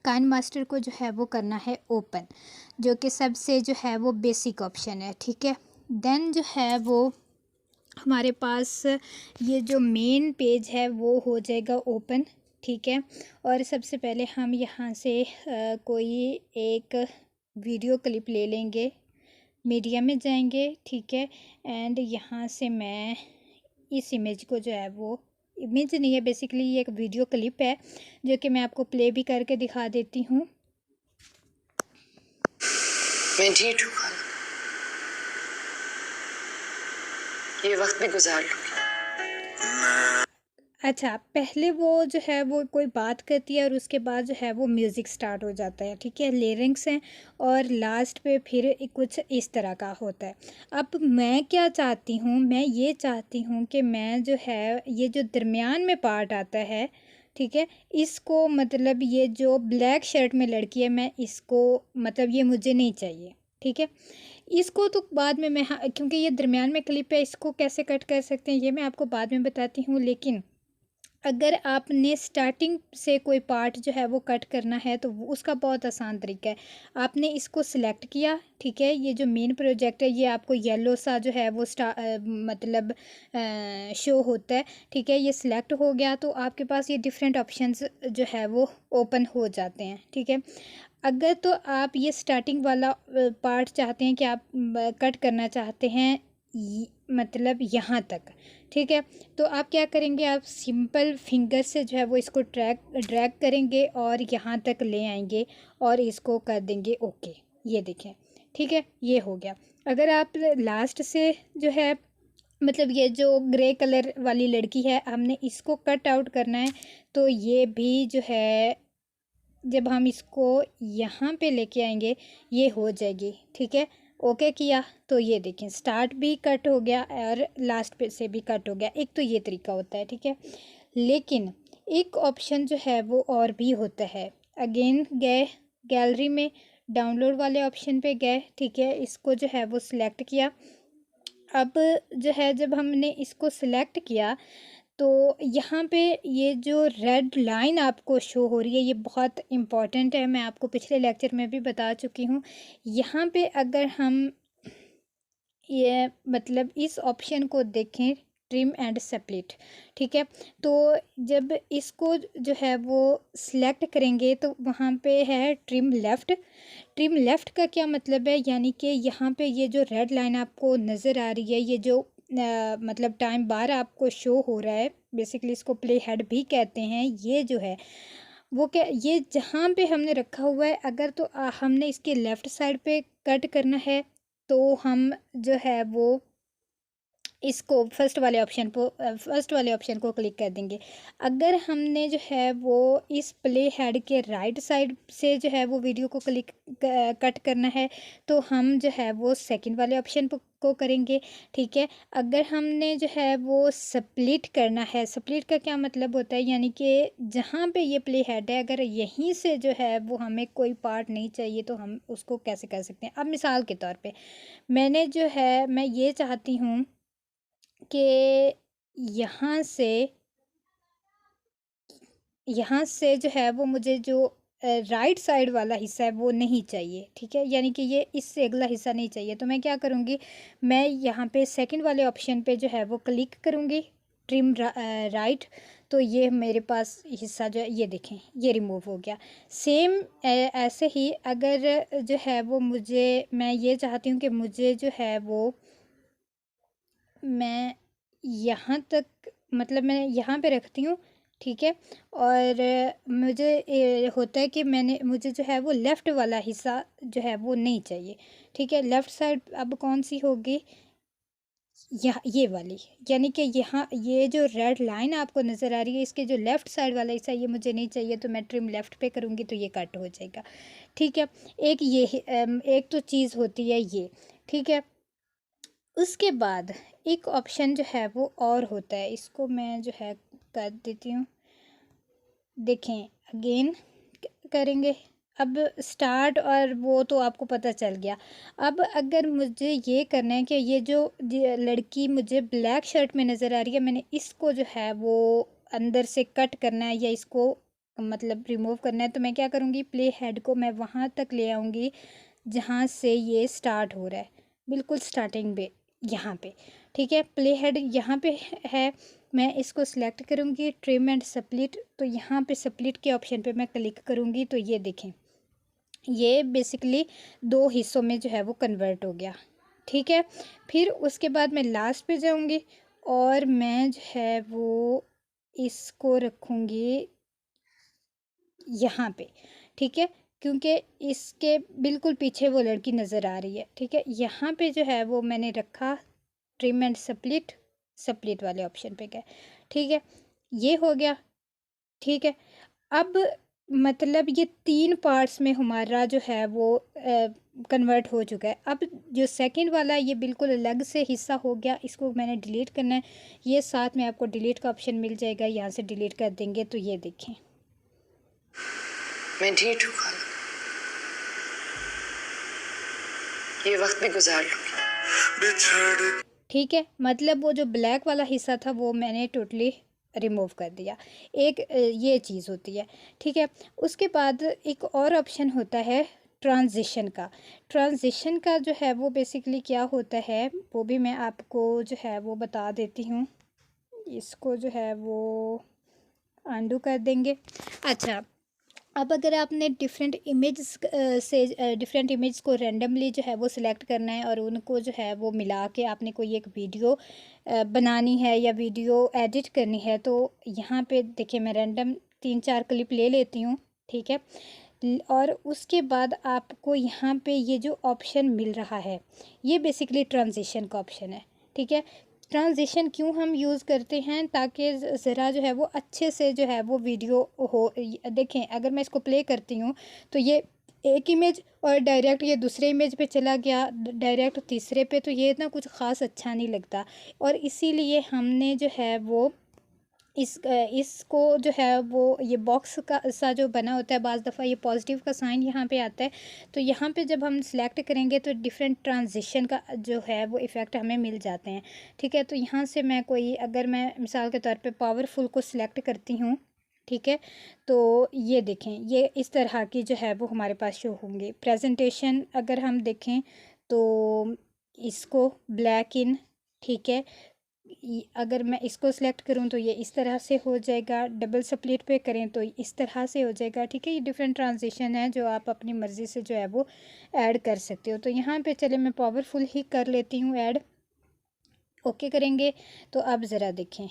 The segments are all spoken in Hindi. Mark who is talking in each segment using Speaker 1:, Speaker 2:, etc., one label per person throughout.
Speaker 1: काइन मास्टर को जो है वो करना है ओपन, जो कि सबसे जो है वो बेसिक ऑप्शन है, ठीक है। देन जो है वो हमारे पास ये जो मेन पेज है वो हो जाएगा ओपन, ठीक है। और सबसे पहले हम यहाँ से कोई एक वीडियो क्लिप ले लेंगे, मीडिया में जाएंगे, ठीक है। एंड यहाँ से मैं इस इमेज को जो है वो, इमेज नहीं है बेसिकली, ये एक वीडियो क्लिप है जो कि मैं आपको प्ले भी करके दिखा देती हूँ।
Speaker 2: मैं ठीक हूँ, ये वक्त भी गुजार लूँगी।
Speaker 1: अच्छा, पहले वो जो है वो कोई बात करती है और उसके बाद जो है वो म्यूज़िक स्टार्ट हो जाता है, ठीक है। लिरिक्स हैं और लास्ट पे फिर कुछ इस तरह का होता है। अब मैं क्या चाहती हूँ, मैं ये चाहती हूँ कि मैं जो है ये जो दरमियान में पार्ट आता है, ठीक है, इसको मतलब ये जो ब्लैक शर्ट में लड़की है, मैं इसको मतलब ये मुझे नहीं चाहिए, ठीक है। इसको तो बाद में मैं, हाँ, क्योंकि ये दरमियान में क्लिप है, इसको कैसे कट कर सकते हैं ये मैं आपको बाद में बताती हूँ। लेकिन अगर आपने स्टार्टिंग से कोई पार्ट जो है वो कट करना है तो उसका बहुत आसान तरीका है। आपने इसको सिलेक्ट किया, ठीक है, ये जो मेन प्रोजेक्ट है ये आपको येलो सा जो है वो मतलब शो होता है, ठीक है। ये सिलेक्ट हो गया तो आपके पास ये डिफरेंट ऑप्शंस जो है वो ओपन हो जाते हैं, ठीक है। अगर तो आप ये स्टार्टिंग वाला पार्ट चाहते हैं कि आप कट करना चाहते हैं मतलब यहाँ तक, ठीक है, तो आप क्या करेंगे, आप सिंपल फिंगर से जो है वो इसको ड्रैग करेंगे और यहाँ तक ले आएंगे और इसको कर देंगे ओके। ये देखें, ठीक है, ये हो गया। अगर आप लास्ट से जो है मतलब ये जो ग्रे कलर वाली लड़की है, हमने इसको कट आउट करना है, तो ये भी जो है जब हम इसको यहाँ पे लेके आएंगे ये हो जाएगी, ठीक है। ओके किया तो ये देखें स्टार्ट भी कट हो गया और लास्ट पे से भी कट हो गया। एक तो ये तरीका होता है, ठीक है। लेकिन एक ऑप्शन जो है वो और भी होता है। अगेन गए गैलरी में, डाउनलोड वाले ऑप्शन पे गए, ठीक है, इसको जो है वो सिलेक्ट किया। अब जो है जब हमने इसको सिलेक्ट किया तो यहाँ पे ये जो रेड लाइन आपको शो हो रही है ये बहुत इम्पॉर्टेंट है, मैं आपको पिछले लेक्चर में भी बता चुकी हूँ। यहाँ पे अगर हम ये मतलब इस ऑप्शन को देखें, ट्रिम एंड स्प्लिट, ठीक है, तो जब इसको जो है वो सिलेक्ट करेंगे तो वहाँ पे है ट्रिम लेफ़्ट। ट्रिम लेफ़्ट का क्या मतलब है, यानी कि यहाँ पे ये जो रेड लाइन आपको नज़र आ रही है, ये जो मतलब टाइम बार आपको शो हो रहा है, बेसिकली इसको प्ले हेड भी कहते हैं, ये जो है वो क्या, ये जहाँ पे हमने रखा हुआ है, अगर तो हमने इसके लेफ़्ट साइड पे कट करना है तो हम जो है वो इसको फर्स्ट वाले ऑप्शन को क्लिक कर देंगे। अगर हमने जो है वो इस प्ले हेड के राइट साइड से जो है वो वीडियो को कट करना है तो हम जो है वो सेकंड वाले ऑप्शन को करेंगे, ठीक है। अगर हमने जो है वो स्प्लिट करना है, स्प्लिट का क्या मतलब होता है, यानी कि जहाँ पे ये प्ले हेड है अगर यहीं से जो है वो हमें कोई पार्ट नहीं चाहिए तो हम उसको कैसे कर सकते हैं। अब मिसाल के तौर पे मैंने जो है मैं ये चाहती हूँ कि यहाँ से जो है वो मुझे जो राइट साइड वाला हिस्सा है वो नहीं चाहिए, ठीक है, यानी कि ये इससे अगला हिस्सा नहीं चाहिए। तो मैं क्या करूँगी, मैं यहाँ पे सेकंड वाले ऑप्शन पे जो है वो क्लिक करूँगी, ट्रिम राइट, तो ये मेरे पास हिस्सा जो है ये देखें ये रिमूव हो गया। सेम ऐसे ही अगर जो है वो मैं ये चाहती हूँ कि मुझे जो है वो मैं यहाँ तक मतलब मैं यहाँ पे रखती हूँ, ठीक है। और मुझे होता है कि मुझे जो है वो लेफ़्ट वाला हिस्सा जो है वो नहीं चाहिए, ठीक है। लेफ़्ट साइड अब कौन सी होगी, ये वाली, यानी कि यहाँ ये जो रेड लाइन आपको नज़र आ रही है इसके जो लेफ़्ट साइड वाला हिस्सा ये मुझे नहीं चाहिए, तो मैं ट्रिम लेफ़्ट पे करूँगी तो ये कट हो जाएगा, ठीक है। एक तो चीज़ होती है ये, ठीक है। उसके बाद एक ऑप्शन जो है वो और होता है, इसको मैं जो है कर देती हूँ, देखें अगेन करेंगे। अब स्टार्ट और वो तो आपको पता चल गया। अब अगर मुझे ये करना है कि ये जो लड़की मुझे ब्लैक शर्ट में नज़र आ रही है, मैंने इसको जो है वो अंदर से कट करना है या इसको मतलब रिमूव करना है, तो मैं क्या करूँगी, प्ले हेड को मैं वहाँ तक ले आऊँगी जहाँ से ये स्टार्ट हो रहा है, बिल्कुल स्टार्टिंग पे यहाँ पे। ठीक है, प्ले हेड यहाँ पे है, मैं इसको सिलेक्ट करूँगी ट्रिम एंड स्प्लिट, तो यहाँ पे स्प्लिट के ऑप्शन पे मैं क्लिक करूँगी तो ये देखें, ये बेसिकली 2 हिस्सों में जो है वो कन्वर्ट हो गया। ठीक है, फिर उसके बाद मैं लास्ट पे जाऊँगी और मैं जो है वो इसको रखूँगी यहाँ पे। ठीक है, क्योंकि इसके बिल्कुल पीछे वो लड़की नज़र आ रही है। ठीक है, यहाँ पे जो है वो मैंने रखा ट्रिम एंड स्प्लिट, स्प्लिट वाले ऑप्शन पे गए। ठीक है, ये हो गया। ठीक है, अब मतलब ये 3 पार्ट्स में हमारा जो है वो कन्वर्ट हो चुका है। अब जो सेकंड वाला है ये बिल्कुल अलग से हिस्सा हो गया, इसको मैंने डिलीट करना है। ये साथ में आपको डिलीट का ऑप्शन मिल जाएगा, यहाँ से डिलीट कर देंगे तो ये देखें,
Speaker 2: मैं ढीठ हूँ खाला, ये वक्त भी गुजार लूंगी।
Speaker 1: ठीक है, मतलब वो जो ब्लैक वाला हिस्सा था वो मैंने टोटली रिमूव कर दिया। एक ये चीज़ होती है। ठीक है, उसके बाद एक और ऑप्शन होता है ट्रांजिशन का। ट्रांजिशन का जो है वो बेसिकली क्या होता है वो भी मैं आपको जो है वो बता देती हूँ। इसको जो है वो अंडू कर देंगे। अच्छा, अब अगर आपने डिफरेंट इमेज से डिफरेंट इमेज को रेंडमली जो है वो सिलेक्ट करना है और उनको जो है वो मिला के आपने कोई एक वीडियो बनानी है या वीडियो एडिट करनी है, तो यहाँ पे देखिए मैं रैंडम 3-4 क्लिप ले लेती हूँ। ठीक है, और उसके बाद आपको यहाँ पे ये जो ऑप्शन मिल रहा है ये बेसिकली ट्रांजिशन का ऑप्शन है। ठीक है, ट्रांजिशन क्यों हम यूज़ करते हैं, ताकि ज़रा जो है वो अच्छे से जो है वो वीडियो हो। देखें, अगर मैं इसको प्ले करती हूँ तो ये एक इमेज और डायरेक्ट ये दूसरे इमेज पे चला गया, डायरेक्ट तीसरे पे, तो ये ना कुछ ख़ास अच्छा नहीं लगता। और इसीलिए हमने जो है वो इसको जो है वो ये बॉक्स का सा जो बना होता है, बाज़ दफ़ा ये पॉजिटिव का साइन यहाँ पे आता है, तो यहाँ पे जब हम सिलेक्ट करेंगे तो डिफरेंट ट्रांजिशन का जो है वो इफ़ेक्ट हमें मिल जाते हैं। ठीक है, तो यहाँ से मैं कोई, अगर मैं मिसाल के तौर पे पावरफुल को सिलेक्ट करती हूँ, ठीक है, तो ये देखें, ये इस तरह की जो है वो हमारे पास शो होंगे। प्रेजेंटेशन अगर हम देखें तो इसको ब्लैक इन, ठीक है, अगर मैं इसको सिलेक्ट करूं तो ये इस तरह से हो जाएगा, डबल स्प्लिट पे करें तो इस तरह से हो जाएगा। ठीक है, ये डिफरेंट ट्रांजिशन है जो आप अपनी मर्ज़ी से जो है वो ऐड कर सकते हो। तो यहाँ पे चले मैं पावरफुल ही कर लेती हूँ ऐड, ओके करेंगे तो अब ज़रा देखें,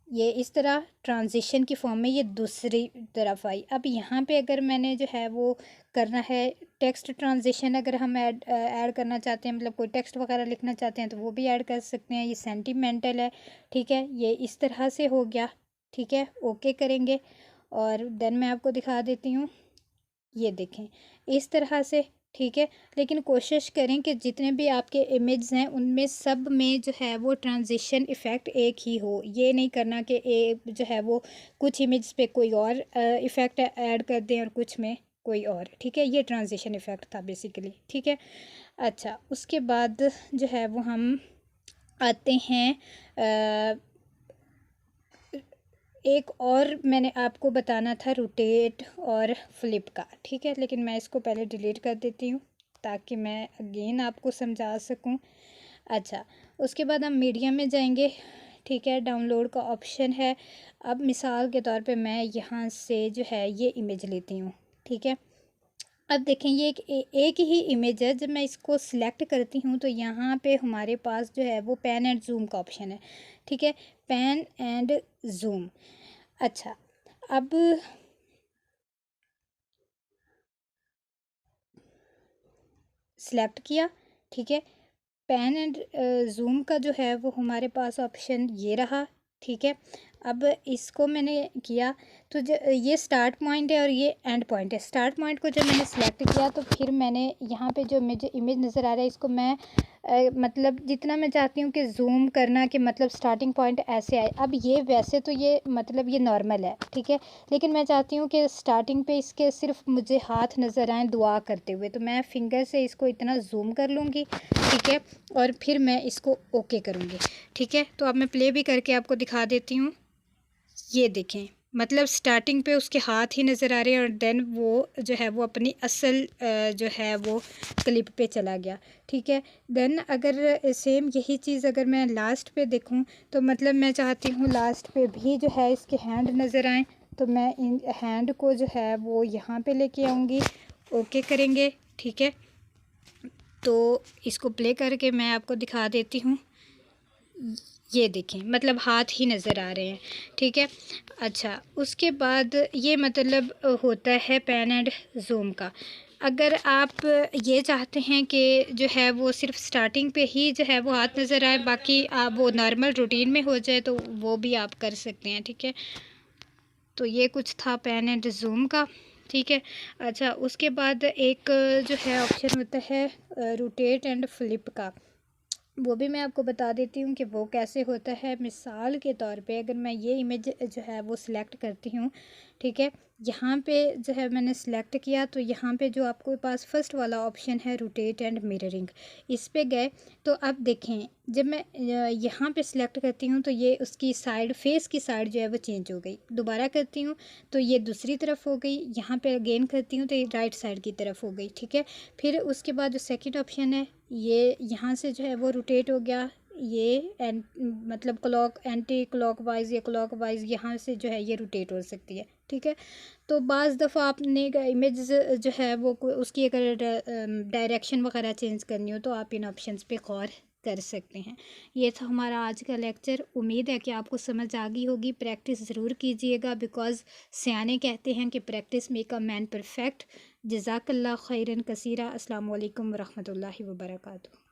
Speaker 1: ये इस तरह ट्रांजिशन की फॉर्म में ये दूसरी तरफ आई। अब यहाँ पे अगर मैंने जो है वो करना है टेक्स्ट ट्रांजिशन, अगर हम ऐड करना चाहते हैं, मतलब कोई टेक्स्ट वगैरह लिखना चाहते हैं तो वो भी ऐड कर सकते हैं। ये सेंटिमेंटल है। ठीक है, ये इस तरह से हो गया। ठीक है, ओके करेंगे और देन मैं आपको दिखा देती हूँ, ये देखें इस तरह से। ठीक है, लेकिन कोशिश करें कि जितने भी आपके इमेज हैं उनमें सब में जो है वो ट्रांजिशन इफ़ेक्ट एक ही हो। ये नहीं करना कि जो है वो कुछ इमेज पे कोई और इफ़ेक्ट ऐड कर दें और कुछ में कोई और। ठीक है, ये ट्रांजिशन इफ़ेक्ट था बेसिकली। ठीक है, अच्छा, उसके बाद जो है वो हम आते हैं एक और मैंने आपको बताना था रोटेट और फ्लिप का। ठीक है, लेकिन मैं इसको पहले डिलीट कर देती हूँ ताकि मैं अगेन आपको समझा सकूँ। अच्छा, उसके बाद हम मीडिया में जाएंगे। ठीक है, डाउनलोड का ऑप्शन है। अब मिसाल के तौर पे मैं यहाँ से जो है ये इमेज लेती हूँ। ठीक है, अब देखें ये एक ही इमेज है। जब मैं इसको सिलेक्ट करती हूँ तो यहाँ पे हमारे पास जो है वो पैन एंड जूम का ऑप्शन है। ठीक है, पैन एंड जूम। अच्छा, अब सिलेक्ट किया। ठीक है, पैन एंड जूम का जो है वो हमारे पास ऑप्शन ये रहा। ठीक है, अब इसको मैंने किया तो ये स्टार्ट पॉइंट है और ये एंड पॉइंट है। स्टार्ट पॉइंट को जब मैंने सेलेक्ट किया तो फिर मैंने यहाँ पे जो मुझे इमेज नज़र आ रहा है इसको मैं मतलब जितना मैं चाहती हूँ कि जूम करना कि मतलब स्टार्टिंग पॉइंट ऐसे आए। अब ये वैसे तो ये मतलब ये नॉर्मल है। ठीक है, लेकिन मैं चाहती हूँ कि स्टार्टिंग पे इसके सिर्फ मुझे हाथ नज़र आएँ दुआ करते हुए, तो मैं फिंगर से इसको इतना जूम कर लूँगी। ठीक है, और फिर मैं इसको ओके करूँगी। ठीक है, तो अब मैं प्ले भी करके आपको दिखा देती हूँ। ये देखें, मतलब स्टार्टिंग पे उसके हाथ ही नज़र आ रहे हैं और देन वो जो है वो अपनी असल जो है वो क्लिप पे चला गया, ठीक है। देन अगर सेम यही चीज़ अगर मैं लास्ट पे देखूं तो मतलब मैं चाहती हूँ लास्ट पे भी जो है इसके हैंड नज़र आएँ, तो मैं इन हैंड को जो है वो यहाँ पे लेके आऊँगी। ओके करेंगे, ठीक है। तो इसको प्ले करके मैं आपको दिखा देती हूँ। ये देखें, मतलब हाथ ही नज़र आ रहे हैं, ठीक है। अच्छा, उसके बाद ये मतलब होता है पैन एंड ज़ूम का। अगर आप ये चाहते हैं कि जो है वो सिर्फ स्टार्टिंग पे ही जो है वो हाथ नज़र आए, बाकी आप वो नॉर्मल रूटीन में हो जाए, तो वो भी आप कर सकते हैं, ठीक है। तो ये कुछ था पैन एंड ज़ूम का, ठीक है। अच्छा, उसके बाद एक जो है ऑप्शन होता है रोटेट एंड फ्लिप का, वो भी मैं आपको बता देती हूँ कि वो कैसे होता है। मिसाल के तौर पे अगर मैं ये इमेज जो है वो सिलेक्ट करती हूँ, ठीक है, यहाँ पे जो है मैंने सिलेक्ट किया, तो यहाँ पे जो आपको पास फर्स्ट वाला ऑप्शन है रोटेट एंड मिररिंग, इस पे गए तो अब देखें जब मैं यहाँ पे सिलेक्ट करती हूँ तो ये उसकी साइड, फेस की साइड जो है वो चेंज हो गई। दोबारा करती हूँ तो ये दूसरी तरफ हो गई, यहाँ पे अगेन करती हूँ तो ये राइट साइड की तरफ हो गई, ठीक है। फिर उसके बाद जो सेकंड ऑप्शन है, ये यहाँ से जो है वो रोटेट हो गया, ये एंड मतलब क्लॉक एंटी क्लॉक वाइज या क्लॉक वाइज यहाँ से जो है ये रोटेट हो सकती है, ठीक है। तो बाज़ दफ़ा आपने इमेज जो है वो उसकी अगर डायरेक्शन वगैरह चेंज करनी हो तो आप इन ऑप्शंस पे गौर कर सकते हैं। ये था हमारा आज का लेक्चर। उम्मीद है कि आपको समझ आ गई होगी। प्रैक्टिस ज़रूर कीजिएगा, बिकॉज़ सियाने कहते हैं कि practice make a man perfect. जज़ाकल्लाह खैरन कसीरा। अस्सलाम वालेकुम व रहमतुल्लाहि व बरकातुहू।